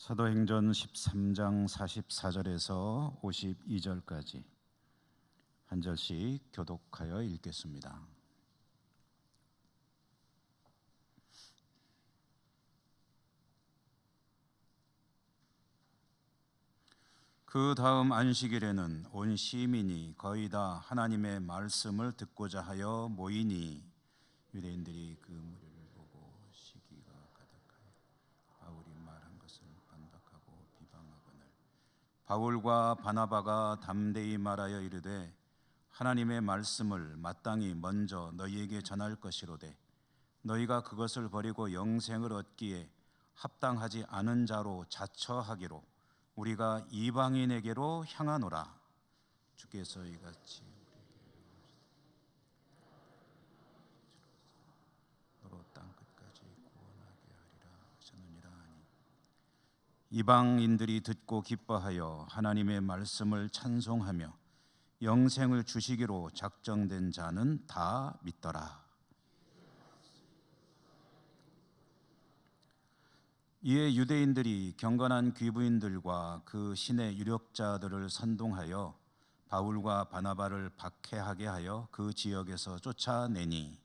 사도행전 13장 44절에서 52절까지 한 절씩 교독하여 읽겠습니다. 그 다음 안식일에는 온 시민이 거의 다 하나님의 말씀을 듣고자 하여 모이니 유대인들이 그 무리를 보고 시기가 가득하여 바울이 말한 것을 반박하고 비방하거늘 바울과 바나바가 담대히 말하여 이르되 하나님의 말씀을 마땅히 먼저 너희에게 전할 것이로되 너희가 그것을 버리고 영생을 얻기에 합당하지 않은 자로 자처하기로 우리가 이방인에게로 향하노라. 주께서 이같이 너로 땅 끝까지 구원하게 하리라 하셨느니라 하니 이방인들이 듣고 기뻐하여 하나님의 말씀을 찬송하며 영생을 주시기로 작정된 자는 다 믿더라. 이에 유대인들이 경건한 귀부인들과 그 신의 유력자들을 선동하여 바울과 바나바를 박해하게 하여 그 지역에서 쫓아내니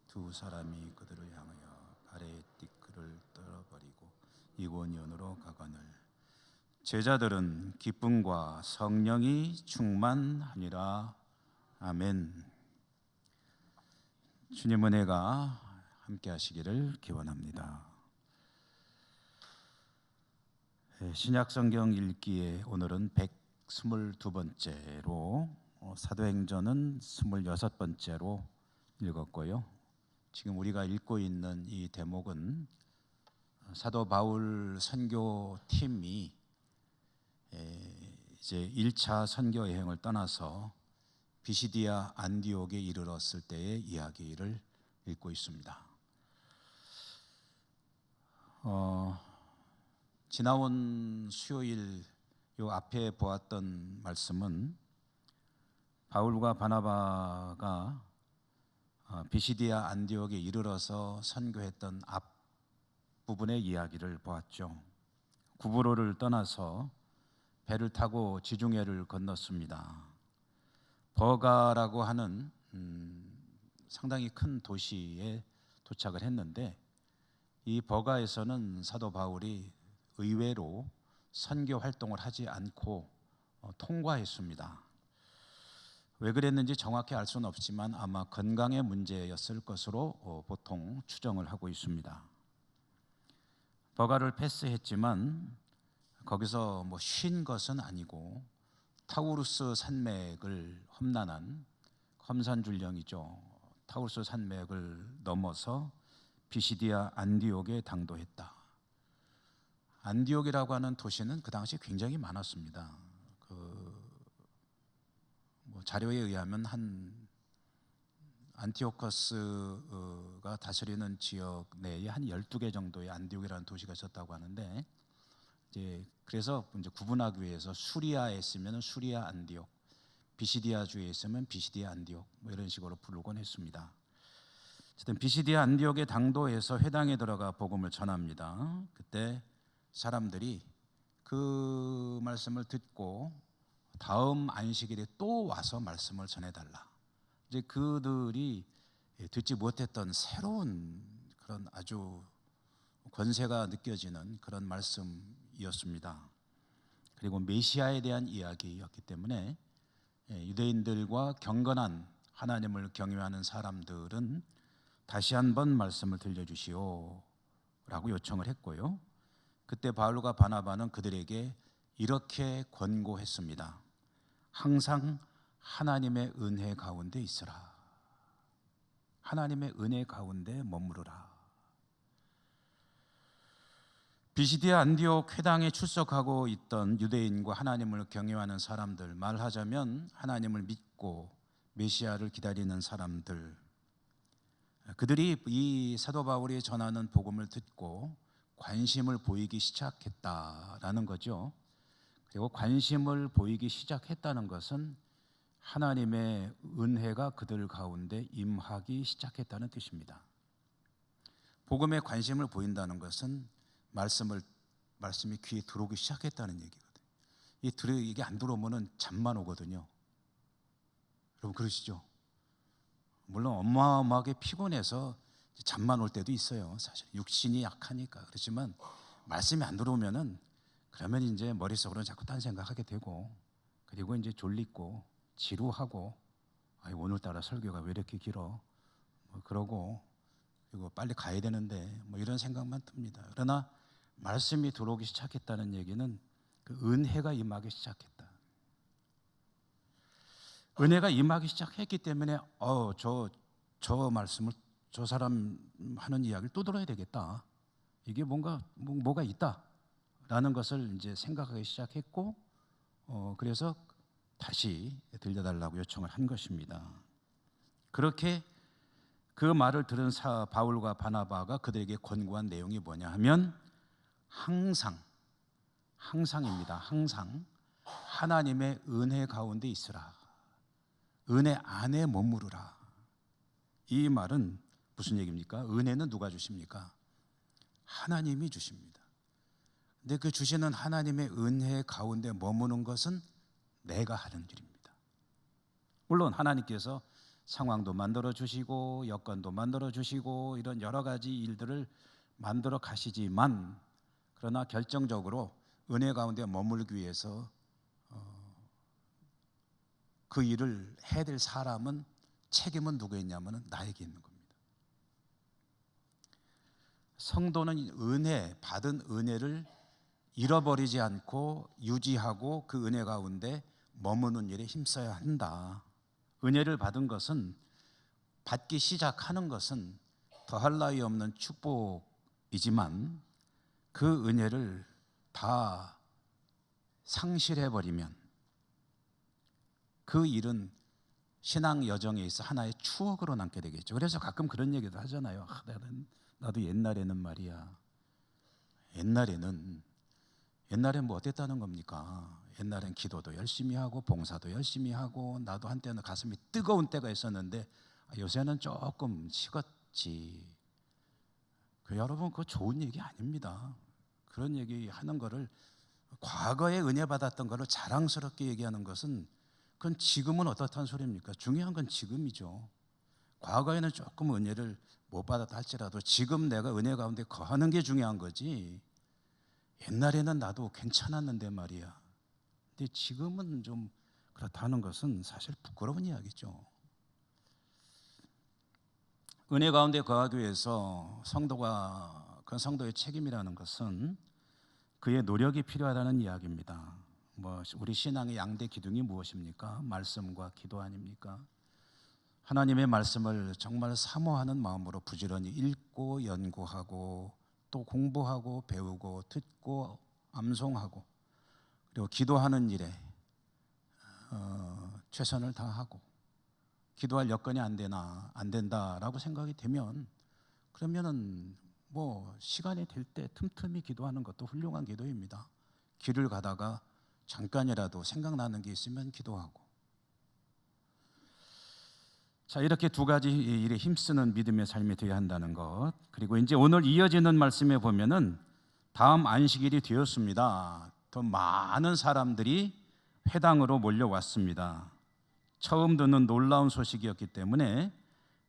두 사람이 그들을 향하여 발에 띠끌을 떨어버리고 이고니온으로 가거늘 제자들은 기쁨과 성령이 충만하니라. 아멘. 주님 은혜가 함께 하시기를 기원합니다. 신약 성경 읽기에 오늘은 122번째로 사도행전은 26번째로 읽었고요. 지금 우리가 읽고 있는 이 대목은 사도 바울 선교팀이 이제 1차 선교 여행을 떠나서 비시디아 안디옥에 이르렀을 때의 이야기를 읽고 있습니다. 지나온 수요일 요 앞에 보았던 말씀은 바울과 바나바가 비시디아 안디옥에 이르러서 선교했던 앞부분의 이야기를 보았죠. 구브로를 떠나서 배를 타고 지중해를 건넜습니다. 버가라고 하는 상당히 큰 도시에 도착을 했는데 이 버가에서는 사도 바울이 의외로 선교 활동을 하지 않고 통과했습니다. 왜 그랬는지 정확히 알 수는 없지만 아마 건강의 문제였을 것으로 보통 추정을 하고 있습니다. 버가를 패스했지만 거기서 쉰 것은 아니고 타우루스 산맥을 험난한 험산줄령이죠. 타우루스 산맥을 넘어서 비시디아 안디옥에 당도했다. 안디옥이라고 하는 도시는 그 당시 굉장히 많았습니다. 자료에 의하면 한 안티오커스가 다스리는 지역 내에 한 12개 정도의 안디옥이라는 도시가 있었다고 하는데 그래서 이제 구분하기 위해서 수리아에 있으면 수리아 안디옥, 비시디아 주에 있으면 비시디아 안디옥 이런 식으로 부르곤 했습니다. 어쨌든 비시디아 안디옥의 당도에서 회당에 들어가 복음을 전합니다. 그때 사람들이 그 말씀을 듣고 다음 안식일에 또 와서 말씀을 전해달라. 이제 그들이 듣지 못했던 새로운 그런 아주 권세가 느껴지는 그런 말씀이었습니다. 그리고 메시아에 대한 이야기였기 때문에 유대인들과 경건한 하나님을 경외하는 사람들은 다시 한번 말씀을 들려주시오 라고 요청을 했고요. 그때 바울과 바나바는 그들에게 이렇게 권고했습니다. 항상 하나님의 은혜 가운데 있으라. 하나님의 은혜 가운데 머무르라. 비시디아 안디옥 회당에 출석하고 있던 유대인과 하나님을 경외하는 사람들, 말하자면 하나님을 믿고 메시아를 기다리는 사람들, 그들이 이 사도 바울이 전하는 복음을 듣고 관심을 보이기 시작했다라는 거죠. 그리고 관심을 보이기 시작했다는 것은 하나님의 은혜가 그들 가운데 임하기 시작했다는 뜻입니다. 복음에 관심을 보인다는 것은 말씀을 말씀이 귀에 들어오기 시작했다는 얘기거든요. 이게 안 들어오면은 잠만 오거든요. 여러분 그러시죠? 물론 어마어마하게 피곤해서 잠만 올 때도 있어요. 사실 육신이 약하니까. 그렇지만 말씀이 안 들어오면은 그러면 이제 머릿속으로 자꾸 딴 생각하게 되고, 그리고 이제 졸리고 지루하고, 오늘따라 설교가 왜 이렇게 길어? 그러고, 그리고 빨리 가야 되는데 이런 생각만 듭니다. 그러나 말씀이 들어오기 시작했다는 얘기는 그 은혜가 임하기 시작했다. 은혜가 임하기 시작했기 때문에 저 말씀을, 저 사람 하는 이야기를 또 들어야 되겠다. 이게 뭐가 있다라는 것을 이제 생각하기 시작했고, 그래서 다시 들려달라고 요청을 한 것입니다. 그렇게 그 말을 들은 바울과 바나바가 그들에게 권고한 내용이 뭐냐 하면 항상입니다. 항상 하나님의 은혜 가운데 있으라. 은혜 안에 머무르라. 이 말은 무슨 얘기입니까? 은혜는 누가 주십니까? 하나님이 주십니다. 근데 그 주시는 하나님의 은혜 가운데 머무는 것은 내가 하는 일입니다. 물론 하나님께서 상황도 만들어 주시고 여건도 만들어 주시고 이런 여러 가지 일들을 만들어 가시지만, 그러나 결정적으로 은혜 가운데 머물기 위해서 그 일을 해야 될 사람은, 책임은 누구에 있냐면 나에게 있는 겁니다. 성도는 받은 은혜를 잃어버리지 않고 유지하고 그 은혜 가운데 머무는 일에 힘써야 한다. 은혜를 받은 것은, 받기 시작하는 것은 더할 나위 없는 축복이지만 그 은혜를 다 상실해버리면 그 일은 신앙 여정에 있어 하나의 추억으로 남게 되겠죠. 그래서 가끔 그런 얘기도 하잖아요. 나도 옛날에는 말이야. 옛날엔 뭐 어땠다는 겁니까? 옛날엔 기도도 열심히 하고 봉사도 열심히 하고 나도 한때는 가슴이 뜨거운 때가 있었는데 요새는 조금 식었지. 여러분 그거 좋은 얘기 아닙니다. 그런 얘기 하는 거를, 과거에 은혜 받았던 거를 자랑스럽게 얘기하는 것은, 그건 지금은 어떻다는 소리입니까? 중요한 건 지금이죠. 과거에는 조금 은혜를 못 받았다 할지라도 지금 내가 은혜 가운데 거하는 게 중요한 거지, 옛날에는 나도 괜찮았는데 말이야, 근데 지금은 좀 그렇다는 것은 사실 부끄러운 이야기죠. 은혜 가운데 거하기 위해서 그 성도의 책임이라는 것은 그의 노력이 필요하다는 이야기입니다. 우리 신앙의 양대 기둥이 무엇입니까? 말씀과 기도 아닙니까? 하나님의 말씀을 정말 사모하는 마음으로 부지런히 읽고 연구하고 또 공부하고 배우고 듣고 암송하고, 그리고 기도하는 일에 최선을 다하고, 기도할 여건이 안 된다라고 생각이 되면, 그러면은 시간이 될 때 틈틈이 기도하는 것도 훌륭한 기도입니다. 길을 가다가 잠깐이라도 생각나는 게 있으면 기도하고. 자, 이렇게 두 가지 일에 힘쓰는 믿음의 삶이 되어야 한다는 것. 그리고 이제 오늘 이어지는 말씀에 보면은 다음 안식일이 되었습니다. 더 많은 사람들이 회당으로 몰려왔습니다. 처음 듣는 놀라운 소식이었기 때문에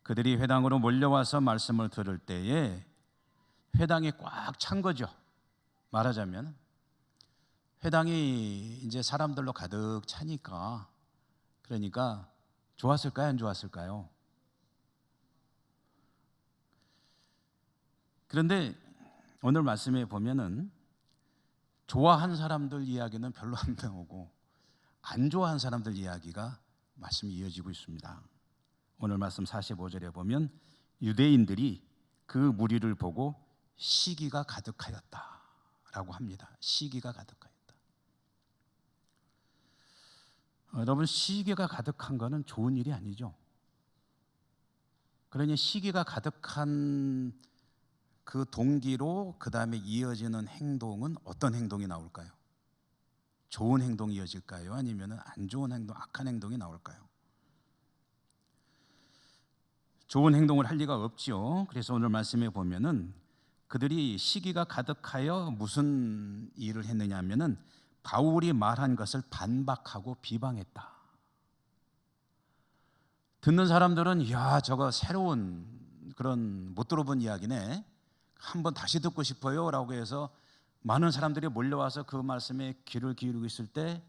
그들이 회당으로 몰려와서 말씀을 들을 때에 회당이 꽉 찬 거죠. 말하자면 회당이 이제 사람들로 가득 차니까, 그러니까 좋았을까요? 안 좋았을까요? 그런데 오늘 말씀에 보면은 좋아한 사람들 이야기는 별로 안 나오고 안 좋아한 사람들 이야기가 말씀이 이어지고 있습니다. 오늘 말씀 45절에 보면 유대인들이 그 무리를 보고 시기가 가득하였다라고 합니다. 시기가 가득하였다. 여러분, 시기가 가득한 것은 좋은 일이 아니죠. 그러니 시기가 가득한 그 동기로 그 다음에 이어지는 행동은 어떤 행동이 나올까요? 좋은 행동이 이어질까요? 아니면 안 좋은 행동, 악한 행동이 나올까요? 좋은 행동을 할 리가 없죠. 그래서 오늘 말씀에 보면은 그들이 시기가 가득하여 무슨 일을 했느냐 하면은 바울이 말한 것을 반박하고 비방했다. 듣는 사람들은 야, 저거 새로운 그런 못 들어본 이야기네, 한번 다시 듣고 싶어요 라고 해서 많은 사람들이 몰려와서 그 말씀에 귀를 기울이고 있을 때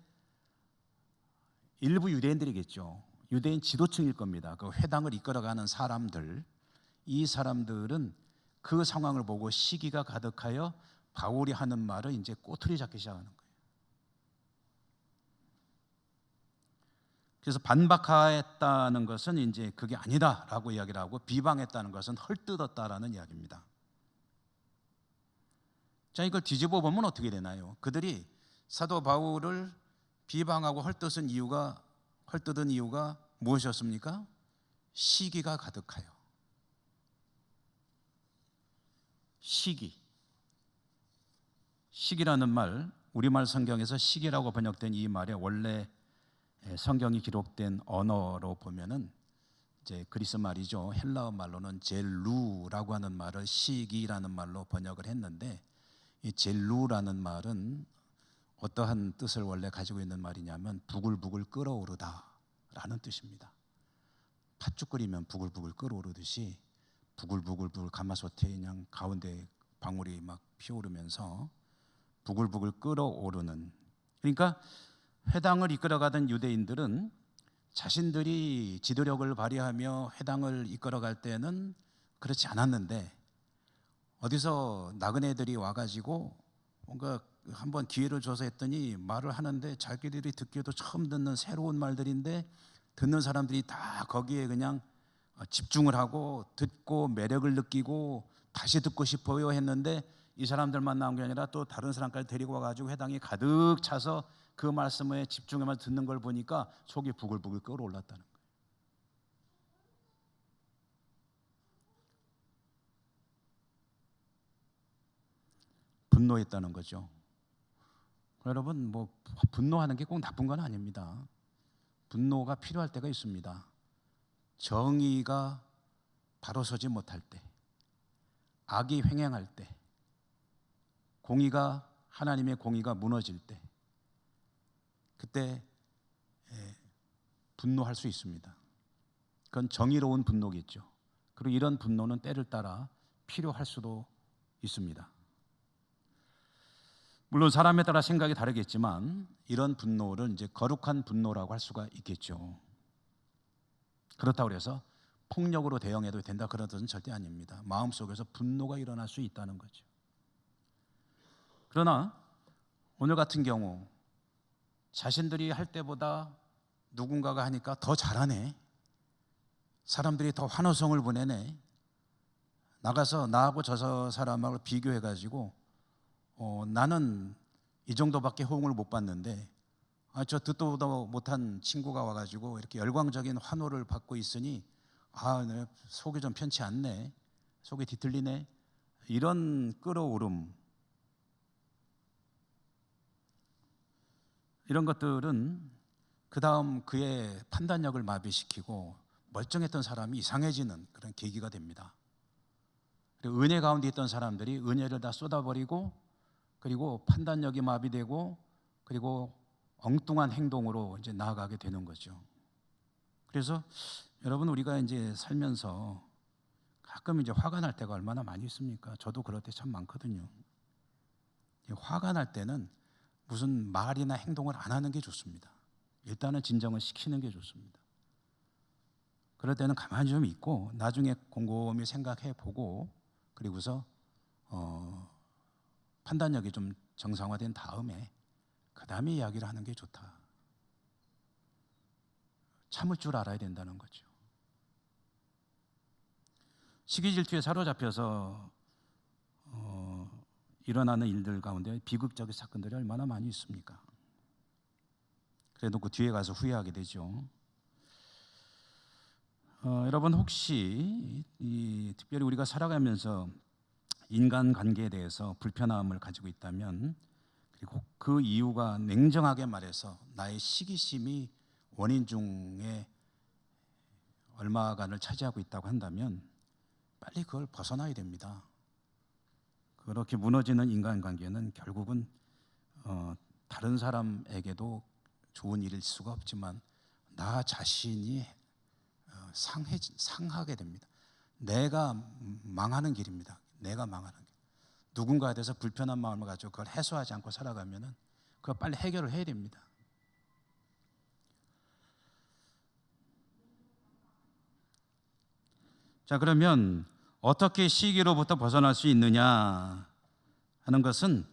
일부 유대인들이겠죠. 유대인 지도층일 겁니다. 그 회당을 이끌어가는 사람들, 이 사람들은 그 상황을 보고 시기가 가득하여 바울이 하는 말을 이제 꼬투리 잡기 시작하는 거예요. 그래서 반박했다는 것은 이제 그게 아니다라고 이야기를 하고, 비방했다는 것은 헐뜯었다라는 이야기입니다. 자, 이걸 뒤집어 보면 어떻게 되나요? 그들이 사도 바울을 비방하고 헐뜯은 이유가 무엇이었습니까? 시기가 가득하여. 시기라는 말, 우리말 성경에서 시기라고 번역된 이 말의 원래 성경이 기록된 언어로 보면은 이제 그리스 말이죠. 헬라어 말로는 젤루라고 하는 말을 시기라는 말로 번역을 했는데, 이 젤루라는 말은 어떠한 뜻을 원래 가지고 있는 말이냐면 부글부글 끓어오르다라는 뜻입니다. 팥죽 끓이면 부글부글 끓어오르듯이 부글부글 가마솥에 그냥 가운데 방울이 막 피어오르면서 부글부글 끓어오르는, 그러니까 회당을 이끌어가던 유대인들은 자신들이 지도력을 발휘하며 회당을 이끌어갈 때는 그렇지 않았는데, 어디서 나그네들이 와가지고 뭔가 한번 기회를 줘서 했더니 말을 하는데 자기들이 듣기에도 처음 듣는 새로운 말들인데, 듣는 사람들이 다 거기에 그냥 집중을 하고 듣고 매력을 느끼고 다시 듣고 싶어요 했는데, 이 사람들만 나온 게 아니라 또 다른 사람까지 데리고 와가지고 회당이 가득 차서 그 말씀에 집중해서 듣는 걸 보니까 속이 부글부글 끓어올랐다는 거예요. 분노했다는 거죠. 여러분, 뭐 분노하는 게 꼭 나쁜 건 아닙니다. 분노가 필요할 때가 있습니다. 정의가 바로 서지 못할 때, 악이 횡행할 때, 하나님의 공의가 무너질 때, 그때 분노할 수 있습니다. 그건 정의로운 분노겠죠. 그리고 이런 분노는 때를 따라 필요할 수도 있습니다. 물론 사람에 따라 생각이 다르겠지만 이런 분노를 이제 거룩한 분노라고 할 수가 있겠죠. 그렇다고 해서 폭력으로 대응해도 된다 그런 뜻은 절대 아닙니다. 마음속에서 분노가 일어날 수 있다는 거죠. 그러나 오늘 같은 경우 자신들이 할 때보다 누군가가 하니까 더 잘하네, 사람들이 더 환호성을 보내네, 나가서 나하고 저 사람하고 비교해가지고 나는 이 정도밖에 호응을 못 받는데 저 듣도 못한 친구가 와가지고 이렇게 열광적인 환호를 받고 있으니 내 속이 좀 편치 않네, 속이 뒤틀리네, 이런 끌어오름, 이런 것들은 그 다음 그의 판단력을 마비시키고 멀쩡했던 사람이 이상해지는 그런 계기가 됩니다. 그리고 은혜 가운데 있던 사람들이 은혜를 다 쏟아버리고, 그리고 판단력이 마비되고, 그리고 엉뚱한 행동으로 이제 나아가게 되는 거죠. 그래서 여러분, 우리가 이제 살면서 가끔 이제 화가 날 때가 얼마나 많이 있습니까? 저도 그럴 때 참 많거든요. 화가 날 때는 무슨 말이나 행동을 안 하는 게 좋습니다. 일단은 진정을 시키는 게 좋습니다. 그럴 때는 가만히 좀 있고 나중에 곰곰이 생각해 보고, 그리고서 판단력이 좀 정상화된 다음에 그 다음에 이야기를 하는 게 좋다. 참을 줄 알아야 된다는 거죠. 시기질투에 사로잡혀서 일어나는 일들 가운데 비극적인 사건들이 얼마나 많이 있습니까? 그래도 그 뒤에 가서 후회하게 되죠. 여러분, 혹시 특별히 우리가 살아가면서 인간관계에 대해서 불편함을 가지고 있다면, 그리고 그 이유가 냉정하게 말해서 나의 시기심이 원인 중에 얼마간을 차지하고 있다고 한다면 빨리 그걸 벗어나야 됩니다. 그렇게 무너지는 인간관계는 결국은 다른 사람에게도 좋은 일일 수가 없지만 나 자신이 상하게 됩니다. 내가 망하는 길입니다. 내가 망하는 길. 누군가에 대해서 불편한 마음을 가지고 그걸 해소하지 않고 살아가면은 그거 빨리 해결을 해야 됩니다. 자, 그러면 어떻게 시기로부터 벗어날 수 있느냐 하는 것은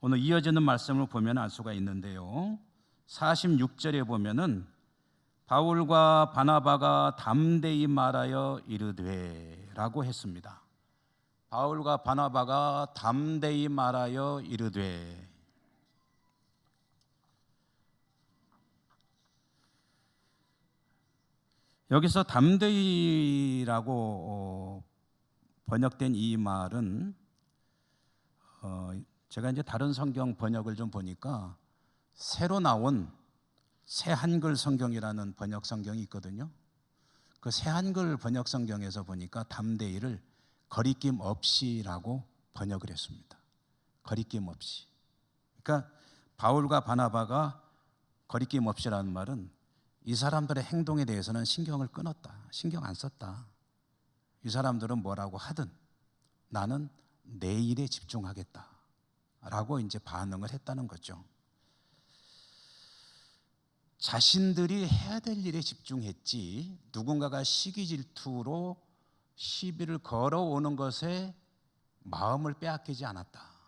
오늘 이어지는 말씀을 보면 알 수가 있는데요. 46절에 보면은 바울과 바나바가 담대히 말하여 이르되라고 했습니다. 바울과 바나바가 담대히 말하여 이르되. 여기서 담대히라고 번역된 이 말은 제가 이제 다른 성경 번역을 좀 보니까 새로 나온 새 한글 성경이라는 번역 성경이 있거든요. 그 새 한글 번역 성경에서 보니까 담대히를 거리낌 없이라고 번역을 했습니다. 거리낌 없이. 그러니까 바울과 바나바가 거리낌 없이라는 말은 이 사람들의 행동에 대해서는 신경을 끊었다. 신경 안 썼다. 이 사람들은 뭐라고 하든 나는 내 일에 집중하겠다 라고 이제 반응을 했다는 거죠. 자신들이 해야 될 일에 집중했지 누군가가 시기 질투로 시비를 걸어오는 것에 마음을 빼앗기지 않았다.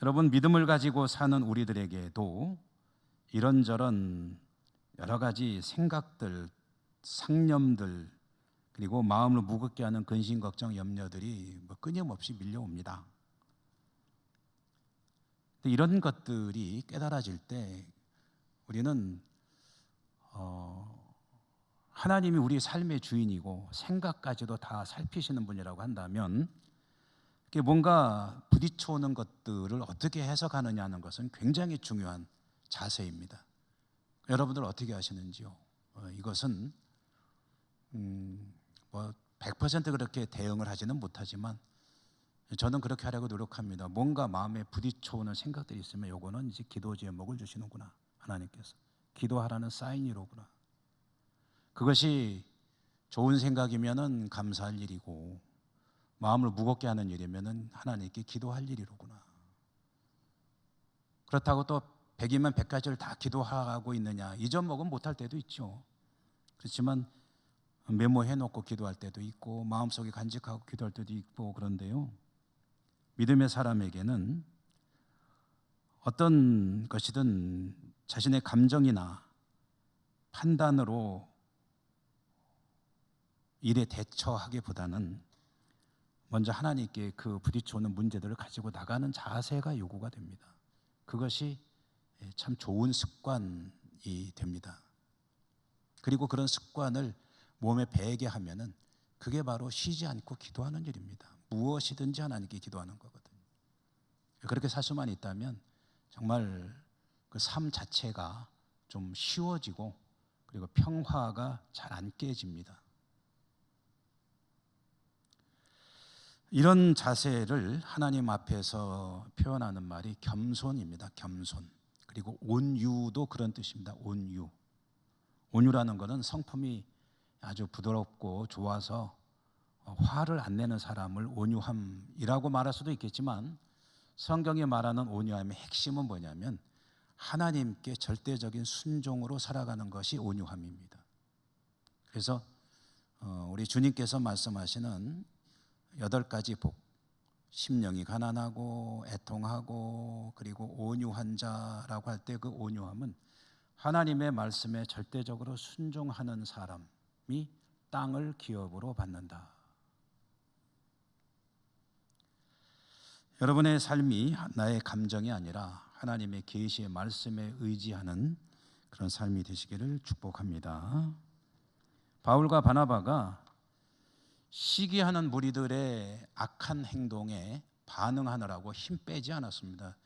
여러분, 믿음을 가지고 사는 우리들에게도 이런저런 여러 가지 생각들, 상념들, 그리고 마음을 무겁게 하는 근심, 걱정, 염려들이 끊임없이 밀려옵니다. 이런 것들이 깨달아질 때 우리는 하나님이 우리 삶의 주인이고 생각까지도 다 살피시는 분이라고 한다면 뭔가 부딪혀오는 것들을 어떻게 해석하느냐 하는 것은 굉장히 중요한 자세입니다. 여러분들 어떻게 하시는지요? 이것은 100% 그렇게 대응을 하지는 못하지만 저는 그렇게 하려고 노력합니다. 뭔가 마음에 부딪혀오는 생각들이 있으면 요거는 이제 기도 제목을 주시는구나. 하나님께서 기도하라는 사인이로구나. 그것이 좋은 생각이면은 감사할 일이고 마음을 무겁게 하는 일이면은 하나님께 기도할 일이로구나. 그렇다고 또 100이면 100가지를 다 기도하고 있느냐, 잊어먹으면 못할 때도 있죠. 그렇지만 메모해놓고 기도할 때도 있고 마음속에 간직하고 기도할 때도 있고 그런데요, 믿음의 사람에게는 어떤 것이든 자신의 감정이나 판단으로 일에 대처하기보다는 먼저 하나님께 그 부딪혀오는 문제들을 가지고 나가는 자세가 요구가 됩니다. 그것이 참 좋은 습관이 됩니다. 그리고 그런 습관을 몸에 배게 하면은 그게 바로 쉬지 않고 기도하는 일입니다. 무엇이든지 하나님께 기도하는 거거든요. 그렇게 살 수만 있다면 정말 그 삶 자체가 좀 쉬워지고 그리고 평화가 잘 안 깨집니다. 이런 자세를 하나님 앞에서 표현하는 말이 겸손입니다. 겸손. 그리고 온유도 그런 뜻입니다. 온유. 온유라는 것은 성품이 아주 부드럽고 좋아서 화를 안 내는 사람을 온유함이라고 말할 수도 있겠지만 성경이 말하는 온유함의 핵심은 뭐냐면 하나님께 절대적인 순종으로 살아가는 것이 온유함입니다. 그래서 우리 주님께서 말씀하시는 8가지 복, 심령이 가난하고 애통하고 그리고 온유한 자라고 할 때 그 온유함은 하나님의 말씀에 절대적으로 순종하는 사람이 땅을 기업으로 받는다. 여러분의 삶이 나의 감정이 아니라 하나님의 계시의 말씀에 의지하는 그런 삶이 되시기를 축복합니다. 바울과 바나바가 시기하는 무리들의 악한 행동에 반응하느라고 힘 빼지 않았습니다.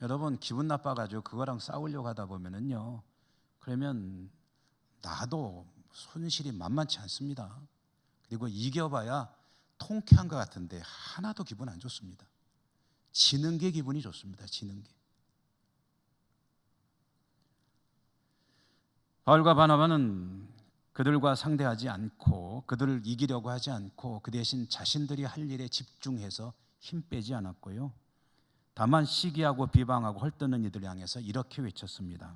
여러분, 기분 나빠가지고 그거랑 싸우려고 하다 보면은요, 그러면 나도 손실이 만만치 않습니다. 그리고 이겨봐야 통쾌한 것 같은데 하나도 기분 안 좋습니다. 지는 게 기분이 좋습니다. 지는 게. 바울과 바나바는 그들과 상대하지 않고 그들을 이기려고 하지 않고 그 대신 자신들이 할 일에 집중해서 힘 빼지 않았고요. 다만 시기하고 비방하고 헐뜯는 이들을 향해서 이렇게 외쳤습니다.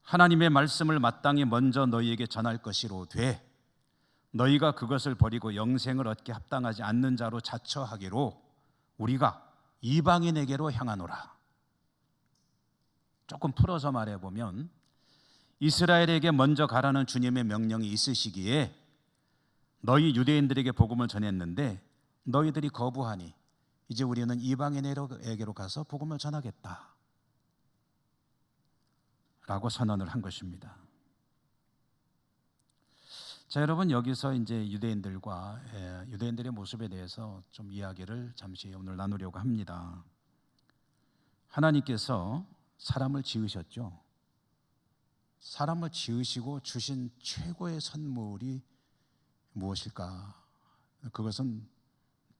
하나님의 말씀을 마땅히 먼저 너희에게 전할 것이로되 너희가 그것을 버리고 영생을 얻게 합당하지 않는 자로 자처하기로 우리가 이방인에게로 향하노라. 조금 풀어서 말해보면 이스라엘에게 먼저 가라는 주님의 명령이 있으시기에 너희 유대인들에게 복음을 전했는데 너희들이 거부하니 이제 우리는 이방인에게로 가서 복음을 전하겠다 라고 선언을 한 것입니다. 자, 여러분, 여기서 이제 유대인들의 모습에 대해서 좀 이야기를 잠시 오늘 나누려고 합니다. 하나님께서 사람을 지으셨죠. 사람을 지으시고 주신 최고의 선물이 무엇일까? 그것은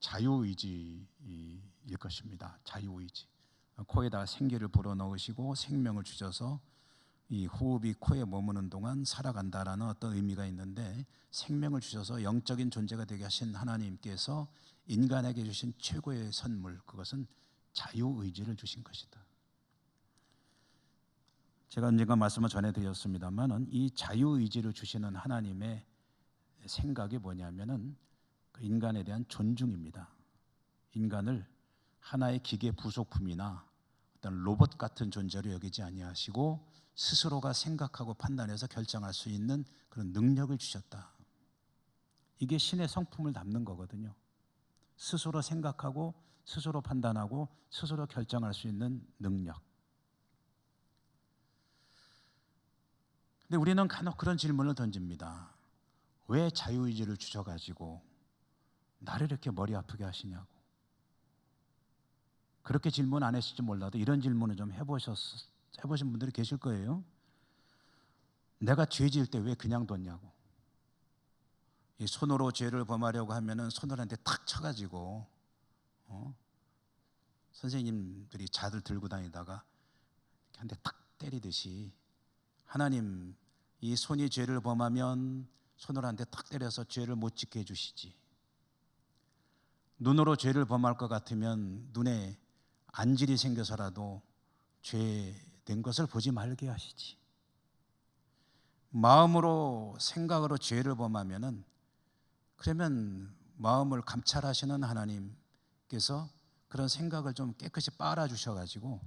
자유의지일 것입니다. 자유의지. 코에다 생기를 불어넣으시고 생명을 주셔서 이 호흡이 코에 머무는 동안 살아간다라는 어떤 의미가 있는데, 생명을 주셔서 영적인 존재가 되게 하신 하나님께서 인간에게 주신 최고의 선물, 그것은 자유의지를 주신 것이다. 제가 언젠가 말씀을 전해드렸습니다만 이 자유의지를 주시는 하나님의 생각이 뭐냐면은 그 인간에 대한 존중입니다. 인간을 하나의 기계 부속품이나 어떤 로봇 같은 존재로 여기지 아니하시고 스스로가 생각하고 판단해서 결정할 수 있는 그런 능력을 주셨다. 이게 신의 성품을 담는 거거든요. 스스로 생각하고 스스로 판단하고 스스로 결정할 수 있는 능력. 근데 우리는 간혹 그런 질문을 던집니다. 왜 자유의지를 주셔가지고 나를 이렇게 머리 아프게 하시냐고. 그렇게 질문 안 했을지 몰라도 이런 질문을 좀 해보신 분들이 계실 거예요. 내가 죄 지을 때 왜 그냥 뒀냐고. 이 손으로 죄를 범하려고 하면은 손으로한테 탁 쳐가지고 선생님들이 자들 들고 다니다가 한 대 탁 때리듯이 하나님 이 손이 죄를 범하면 손으로 한 대 탁 때려서 죄를 못 짓게 해주시지. 눈으로 죄를 범할 것 같으면 눈에 안질이 생겨서라도 죄된 것을 보지 말게 하시지. 마음으로 생각으로 죄를 범하면은 그러면 마음을 감찰하시는 하나님께서 그런 생각을 좀 깨끗이 빨아 주셔가지고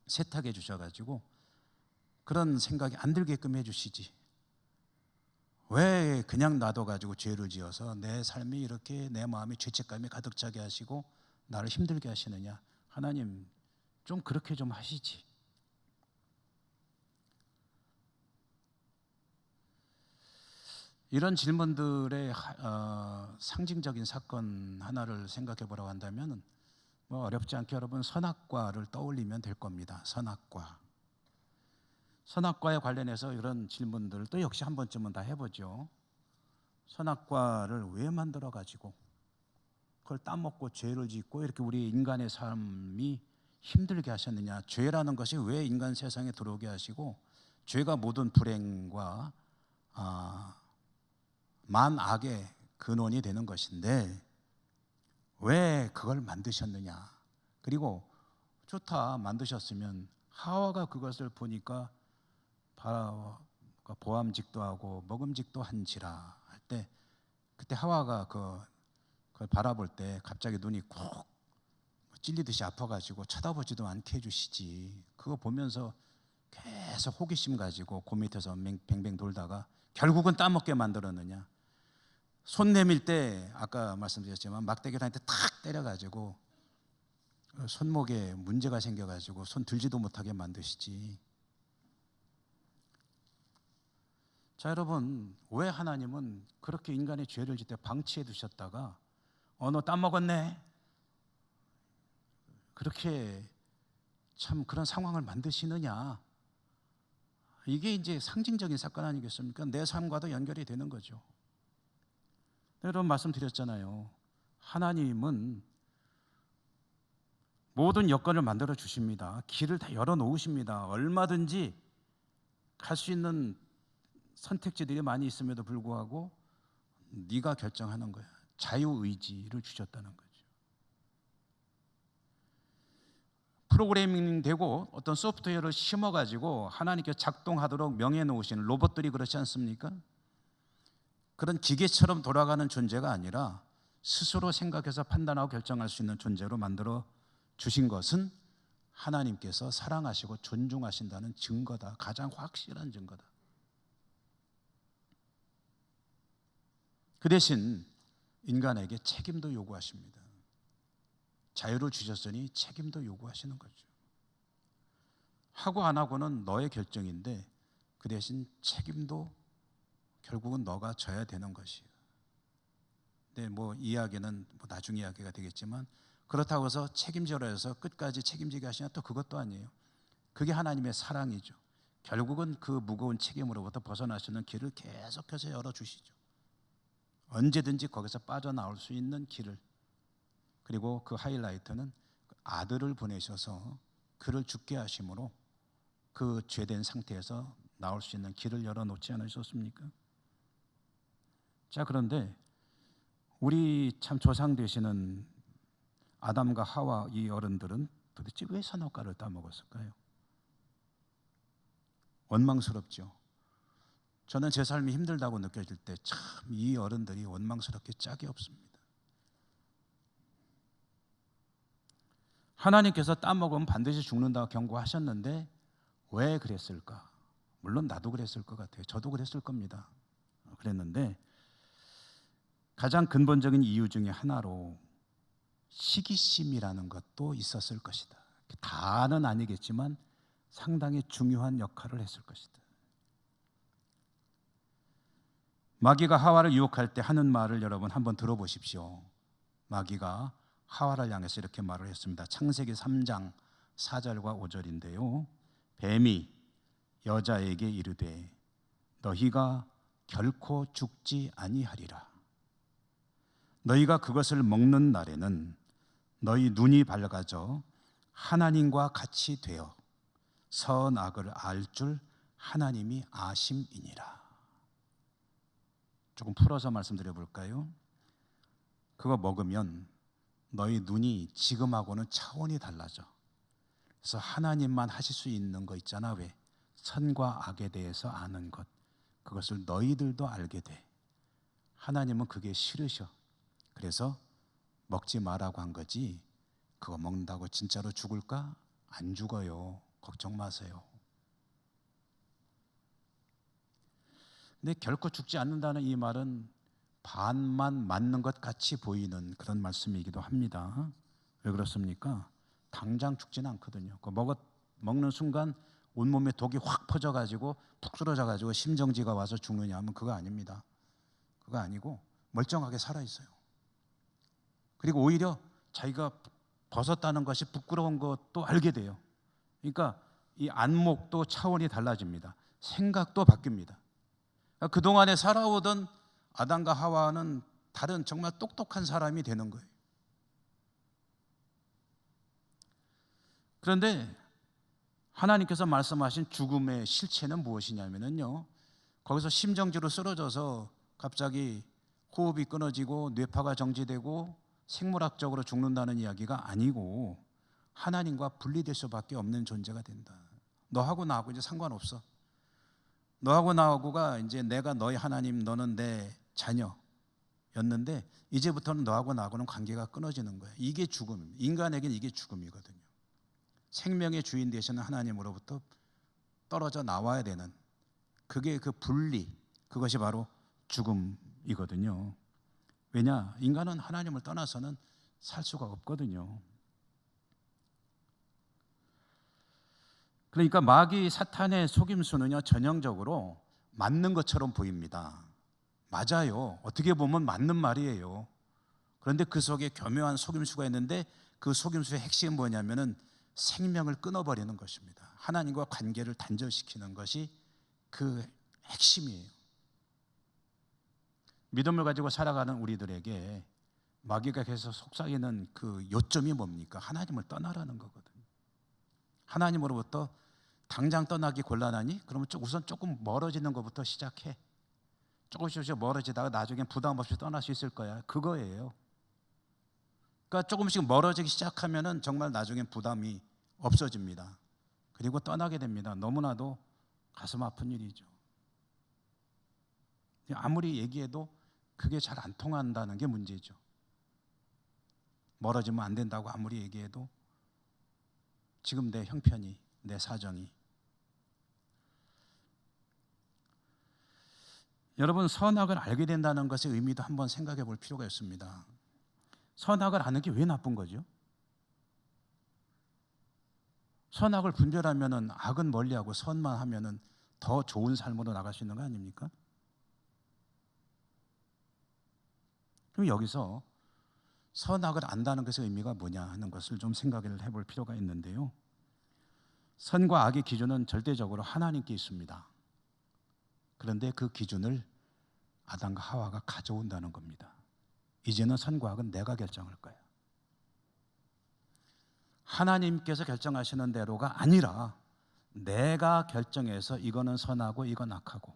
세탁해 주셔가지고 그런 생각이 안 들게끔 해주시지. 왜 그냥 놔둬가지고 죄를 지어서 내 삶이 이렇게 내 마음이 죄책감이 가득 차게 하시고 나를 힘들게 하시느냐. 하나님 좀 그렇게 좀 하시지. 이런 질문들의 상징적인 사건 하나를 생각해 보라고 한다면 뭐 어렵지 않게 여러분 선악과를 떠올리면 될 겁니다. 선악과에 관련해서 이런 질문들도 역시 한 번쯤은 다 해보죠. 선악과를 왜 만들어 가지고 그걸 따먹고 죄를 짓고 이렇게 우리 인간의 삶이 힘들게 하셨느냐. 죄라는 것이 왜 인간 세상에 들어오게 하시고 죄가 모든 불행과 만악의 근원이 되는 것인데 왜 그걸 만드셨느냐. 그리고 좋다 만드셨으면 하와가 그것을 보니까 보암직도 하고 먹음직도 한지라 할 때 그때 하와가 그걸 바라볼 때 갑자기 눈이 콕 찔리듯이 아파가지고 쳐다보지도 않게 해주시지. 그거 보면서 계속 호기심 가지고 그 밑에서 뱅뱅 돌다가 결국은 따먹게 만들었느냐. 손 내밀 때 아까 말씀드렸지만 막대기를 탁 때려가지고 손목에 문제가 생겨가지고 손 들지도 못하게 만드시지. 자, 여러분, 왜 하나님은 그렇게 인간의 죄를 짓때 방치해 두셨다가 너 따먹었네 그렇게 참 그런 상황을 만드시느냐. 이게 이제 상징적인 사건 아니겠습니까? 내 삶과도 연결이 되는 거죠. 여러분 말씀드렸잖아요. 하나님은 모든 여건을 만들어 주십니다. 길을 다 열어 놓으십니다. 얼마든지 갈 수 있는 선택지들이 많이 있음에도 불구하고 네가 결정하는 거야. 자유의지를 주셨다는 거죠. 프로그래밍 되고 어떤 소프트웨어를 심어가지고 하나님께 작동하도록 명해 놓으신 로봇들이 그렇지 않습니까? 그런 기계처럼 돌아가는 존재가 아니라 스스로 생각해서 판단하고 결정할 수 있는 존재로 만들어 주신 것은 하나님께서 사랑하시고 존중하신다는 증거다. 가장 확실한 증거다. 그 대신 인간에게 책임도 요구하십니다. 자유를 주셨으니 책임도 요구하시는 거죠. 하고 안 하고는 너의 결정인데 그 대신 책임도 결국은 너가 져야 되는 것이에요. 근데 뭐 이야기는 뭐 나중 이야기가 되겠지만 그렇다고 해서 책임져라 해서 끝까지 책임지게 하시냐 또 그것도 아니에요. 그게 하나님의 사랑이죠. 결국은 그 무거운 책임으로부터 벗어나시는 길을 계속해서 열어주시죠. 언제든지 거기서 빠져나올 수 있는 길을. 그리고 그 하이라이트는 아들을 보내셔서 그를 죽게 하심으로 그 죄된 상태에서 나올 수 있는 길을 열어놓지 않으셨습니까? 자, 그런데 우리 참 조상 되시는 아담과 하와 이 어른들은 도대체 왜 선악과를 따먹었을까요? 원망스럽죠. 저는 제 삶이 힘들다고 느껴질 때 참 이 어른들이 원망스럽게 짝이 없습니다. 하나님께서 따먹으면 반드시 죽는다고 경고하셨는데 왜 그랬을까? 물론 나도 그랬을 것 같아요. 저도 그랬을 겁니다. 그랬는데 가장 근본적인 이유 중에 하나로 시기심이라는 것도 있었을 것이다. 다는 아니겠지만 상당히 중요한 역할을 했을 것이다. 마귀가 하와를 유혹할 때 하는 말을 여러분 한번 들어보십시오. 마귀가 하와를 향해서 이렇게 말을 했습니다. 창세기 3장 4절과 5절인데요. 뱀이 여자에게 이르되 너희가 결코 죽지 아니하리라. 너희가 그것을 먹는 날에는 너희 눈이 밝아져 하나님과 같이 되어 선악을 알 줄 하나님이 아심이니라. 조금 풀어서 말씀드려 볼까요? 그거 먹으면 너희 눈이 지금하고는 차원이 달라져. 그래서 하나님만 하실 수 있는 거 있잖아. 왜? 선과 악에 대해서 아는 것. 그것을 너희들도 알게 돼. 하나님은 그게 싫으셔. 그래서 먹지 마라고 한 거지. 그거 먹는다고 진짜로 죽을까? 안 죽어요. 걱정 마세요. 근데 결코 죽지 않는다는 이 말은 반만 맞는 것 같이 보이는 그런 말씀이기도 합니다. 왜 그렇습니까? 당장 죽지는 않거든요. 먹는 순간 온몸에 독이 확 퍼져가지고 푹 쓰러져가지고 심정지가 와서 죽느냐 하면 그거 아닙니다. 그거 아니고 멀쩡하게 살아있어요. 그리고 오히려 자기가 벗었다는 것이 부끄러운 것도 알게 돼요. 그러니까 이 안목도 차원이 달라집니다. 생각도 바뀝니다. 그러니까 그동안에 살아오던 아담과 하와는 다른 정말 똑똑한 사람이 되는 거예요. 그런데 하나님께서 말씀하신 죽음의 실체는 무엇이냐면요, 거기서 심정지로 쓰러져서 갑자기 호흡이 끊어지고 뇌파가 정지되고 생물학적으로 죽는다는 이야기가 아니고 하나님과 분리될 수밖에 없는 존재가 된다. 너하고 나하고 이제 상관없어. 너하고 나하고가 이제 내가 너희 하나님, 너는 내 자녀였는데 이제부터는 너하고 나하고는 관계가 끊어지는 거야. 이게 죽음. 인간에게는 이게 죽음이거든요. 생명의 주인 되시는 하나님으로부터 떨어져 나와야 되는, 그게 그 분리, 그것이 바로 죽음이거든요. 왜냐? 인간은 하나님을 떠나서는 살 수가 없거든요. 그러니까 마귀 사탄의 속임수는요, 전형적으로 맞는 것처럼 보입니다. 맞아요. 어떻게 보면 맞는 말이에요. 그런데 그 속에 교묘한 속임수가 있는데 그 속임수의 핵심은 뭐냐면은 생명을 끊어버리는 것입니다. 하나님과 관계를 단절시키는 것이 그 핵심이에요. 믿음을 가지고 살아가는 우리들에게 마귀가 계속 속삭이는 그 요점이 뭡니까? 하나님을 떠나라는 거거든요. 하나님으로부터 당장 떠나기 곤란하니? 그러면 우선 조금 멀어지는 것부터 시작해. 조금씩 멀어지다가 나중엔 부담 없이 떠날 수 있을 거야. 그거예요. 그러니까 조금씩 멀어지기 시작하면은 정말 나중엔 부담이 없어집니다. 그리고 떠나게 됩니다. 너무나도 가슴 아픈 일이죠. 아무리 얘기해도 그게 잘 안 통한다는 게 문제죠. 멀어지면 안 된다고 아무리 얘기해도 지금 내 형편이, 내 사정이. 여러분, 선악을 알게 된다는 것의 의미도 한번 생각해 볼 필요가 있습니다. 선악을 아는 게 왜 나쁜 거죠? 선악을 분별하면은 악은 멀리하고 선만 하면은 더 좋은 삶으로 나갈 수 있는 거 아닙니까? 그럼 여기서 선악을 안다는 것의 의미가 뭐냐 하는 것을 좀 생각을 해볼 필요가 있는데요. 선과 악의 기준은 절대적으로 하나님께 있습니다. 그런데 그 기준을 아담과 하와가 가져온다는 겁니다. 이제는 선과 악은 내가 결정할 거야. 하나님께서 결정하시는 대로가 아니라 내가 결정해서 이거는 선하고 이건 악하고,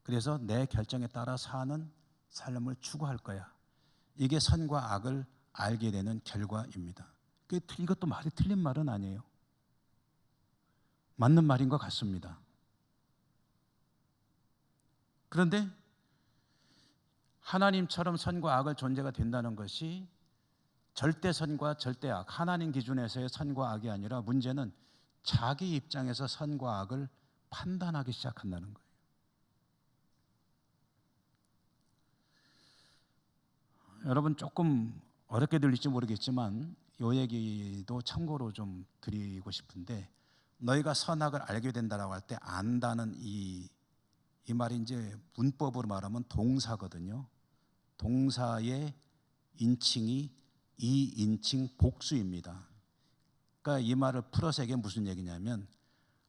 그래서 내 결정에 따라 사는 삶을 추구할 거야. 이게 선과 악을 알게 되는 결과입니다. 이것도 말이 틀린 말은 아니에요. 맞는 말인 것 같습니다. 그런데 하나님처럼 선과 악을 존재가 된다는 것이 절대 선과 절대 악, 하나님 기준에서의 선과 악이 아니라 문제는 자기 입장에서 선과 악을 판단하기 시작한다는 거예요. 여러분, 조금 어렵게 들릴지 모르겠지만 이 얘기도 참고로 좀 드리고 싶은데, 너희가 선악을 알게 된다라고 할 때 안다는 이 말이 이제 문법으로 말하면 동사거든요. 동사의 인칭이 이인칭 복수입니다. 그러니까 이 말을 풀어서 이게 무슨 얘기냐면,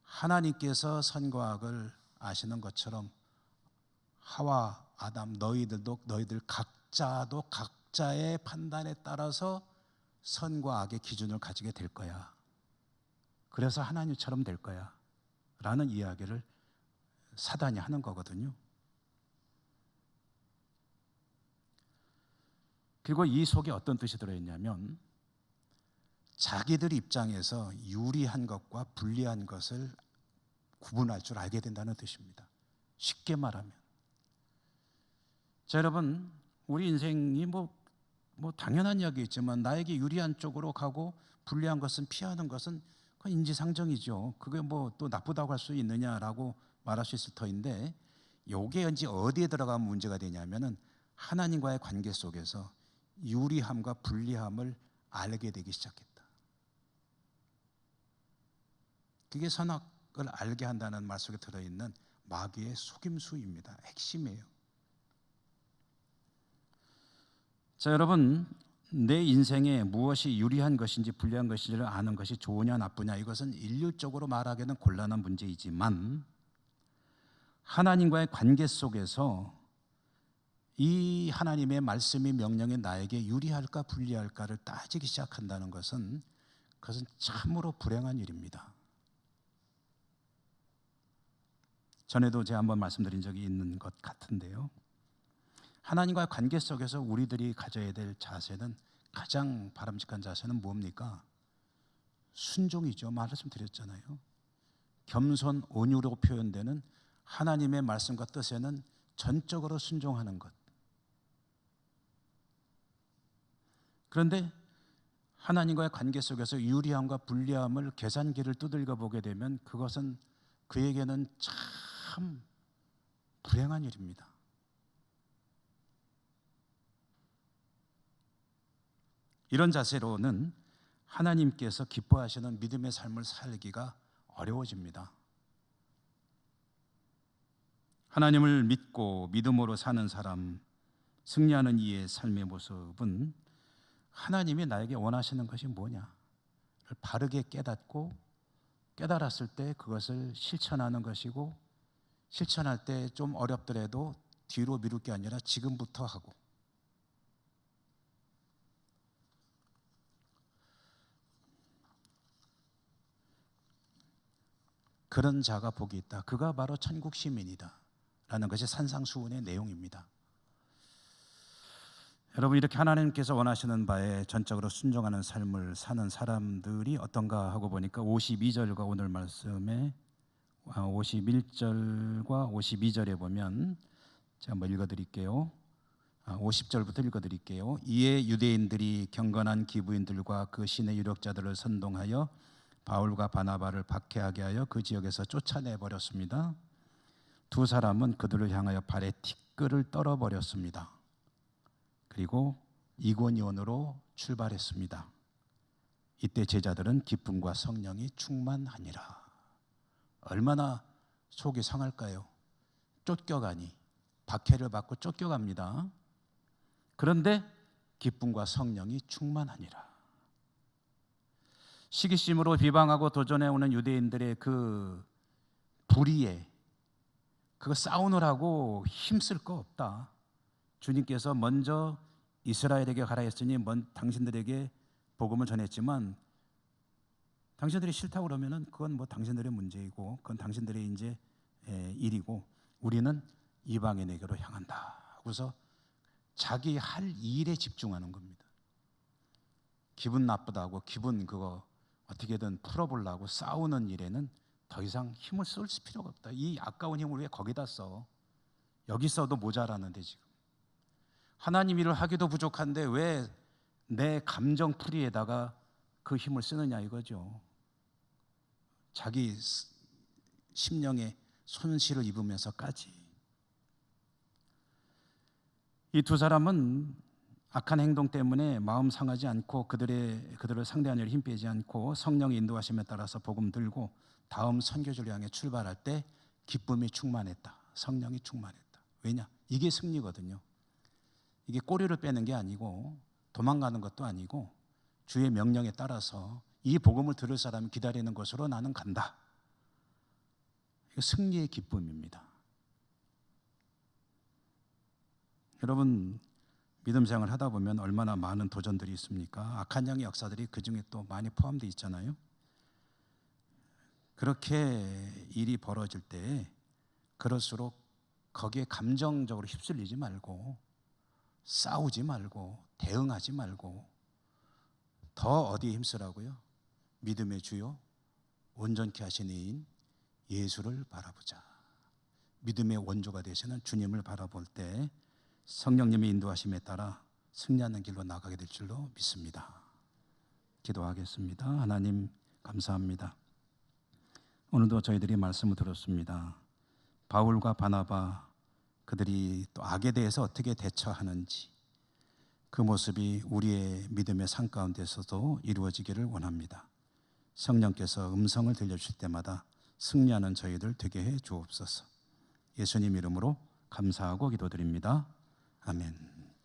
하나님께서 선과 악을 아시는 것처럼 하와, 아담, 너희들 각자도 각자의 판단에 따라서 선과 악의 기준을 가지게 될 거야. 그래서 하나님처럼 될 거야 라는 이야기를 사단이 하는 거거든요. 그리고 이 속에 어떤 뜻이 들어있냐면, 자기들 입장에서 유리한 것과 불리한 것을 구분할 줄 알게 된다는 뜻입니다. 쉽게 말하면, 자, 여러분, 우리 인생이 뭐 당연한 이야기겠지만 나에게 유리한 쪽으로 가고 불리한 것은 피하는 것은 그건 인지상정이죠. 그게 뭐 또 나쁘다고 할 수 있느냐라고 말할 수 있을 터인데, 요게 이제 어디에 들어가면 문제가 되냐면은 하나님과의 관계 속에서 유리함과 불리함을 알게 되기 시작했다. 그게 선악을 알게 한다는 말 속에 들어있는 마귀의 속임수입니다. 핵심이에요. 자, 여러분, 내 인생에 무엇이 유리한 것인지 불리한 것인지를 아는 것이 좋으냐 나쁘냐, 이것은 일률적으로 말하기는 곤란한 문제이지만, 하나님과의 관계 속에서 이 하나님의 말씀이 명령이 나에게 유리할까 불리할까를 따지기 시작한다는 것은, 그것은 참으로 불행한 일입니다. 전에도 제가 한번 말씀드린 적이 있는 것 같은데요, 하나님과의 관계 속에서 우리들이 가져야 될 자세는, 가장 바람직한 자세는 뭡니까? 순종이죠. 말씀드렸잖아요. 겸손, 온유로 표현되는 하나님의 말씀과 뜻에는 전적으로 순종하는 것. 그런데 하나님과의 관계 속에서 유리함과 불리함을 계산기를 두들겨 보게 되면 그것은 그에게는 참 불행한 일입니다. 이런 자세로는 하나님께서 기뻐하시는 믿음의 삶을 살기가 어려워집니다. 하나님을 믿고 믿음으로 사는 사람, 승리하는 이의 삶의 모습은 하나님이 나에게 원하시는 것이 뭐냐를 바르게 깨닫고 깨달았을 때 그것을 실천하는 것이고, 실천할 때 좀 어렵더라도 뒤로 미룰 게 아니라 지금부터 하고, 그런 자가 복이 있다. 그가 바로 천국 시민이다 라는 것이 산상수훈의 내용입니다. 여러분, 이렇게 하나님께서 원하시는 바에 전적으로 순종하는 삶을 사는 사람들이 어떤가 하고 보니까 52절과 오늘 말씀에 51절과 52절에 보면, 제가 한번 읽어드릴게요. 50절부터 읽어드릴게요. 이에 유대인들이 경건한 기부인들과 그 신의 유력자들을 선동하여 바울과 바나바를 박해하게 하여 그 지역에서 쫓아내버렸습니다. 두 사람은 그들을 향하여 발에 티끌을 떨어버렸습니다. 그리고 이고니온으로 출발했습니다. 이때 제자들은 기쁨과 성령이 충만하니라. 얼마나 속이 상할까요? 쫓겨가니, 박해를 받고 쫓겨갑니다. 그런데 기쁨과 성령이 충만하니라. 시기심으로 비방하고 도전해오는 유대인들의 그 불의에, 그거 싸우느라고 힘쓸 거 없다. 주님께서 먼저 이스라엘에게 가라 했으니 당신들에게 복음을 전했지만, 당신들이 싫다고 그러면은 그건 뭐 당신들의 문제이고, 그건 당신들의 이제 일이고, 우리는 이방인에게로 향한다. 그래서 자기 할 일에 집중하는 겁니다. 기분 나쁘다고 기분 그거 어떻게든 풀어보려고 싸우는 일에는 더 이상 힘을 쓸 필요가 없다. 이 아까운 힘을 왜 거기다 써? 여기 써도 모자라는데 지금 하나님 일을 하기도 부족한데 왜 내 감정풀이에다가 그 힘을 쓰느냐 이거죠. 자기 심령에 손실을 입으면서까지. 이 두 사람은 악한 행동 때문에 마음 상하지 않고 그들을 상대하는 일에 힘 빼지 않고 성령의 인도하심에 따라서 복음 들고 다음 선교지를 향해 출발할 때 기쁨이 충만했다. 성령이 충만했다. 왜냐? 이게 승리거든요. 이게 꼬리를 빼는 게 아니고 도망가는 것도 아니고 주의 명령에 따라서 이 복음을 들을 사람이 기다리는 것으로 나는 간다. 이거 승리의 기쁨입니다. 여러분, 믿음 생활을 하다 보면 얼마나 많은 도전들이 있습니까? 악한 영의 역사들이 그중에 또 많이 포함되어 있잖아요. 그렇게 일이 벌어질 때 그럴수록 거기에 감정적으로 휩쓸리지 말고, 싸우지 말고, 대응하지 말고, 더 어디에 힘쓰라고요? 믿음의 주요 온전케 하신 이인 예수를 바라보자. 믿음의 원조가 되시는 주님을 바라볼 때 성령님의 인도하심에 따라 승리하는 길로 나가게 될 줄로 믿습니다. 기도하겠습니다. 하나님 감사합니다. 오늘도 저희들이 말씀을 들었습니다. 바울과 바나바, 그들이 또 악에 대해서 어떻게 대처하는지, 그 모습이 우리의 믿음의 삶 가운데서도 이루어지기를 원합니다. 성령께서 음성을 들려주실 때마다 승리하는 저희들 되게 해 주옵소서. 예수님 이름으로 감사하고 기도드립니다. 아멘.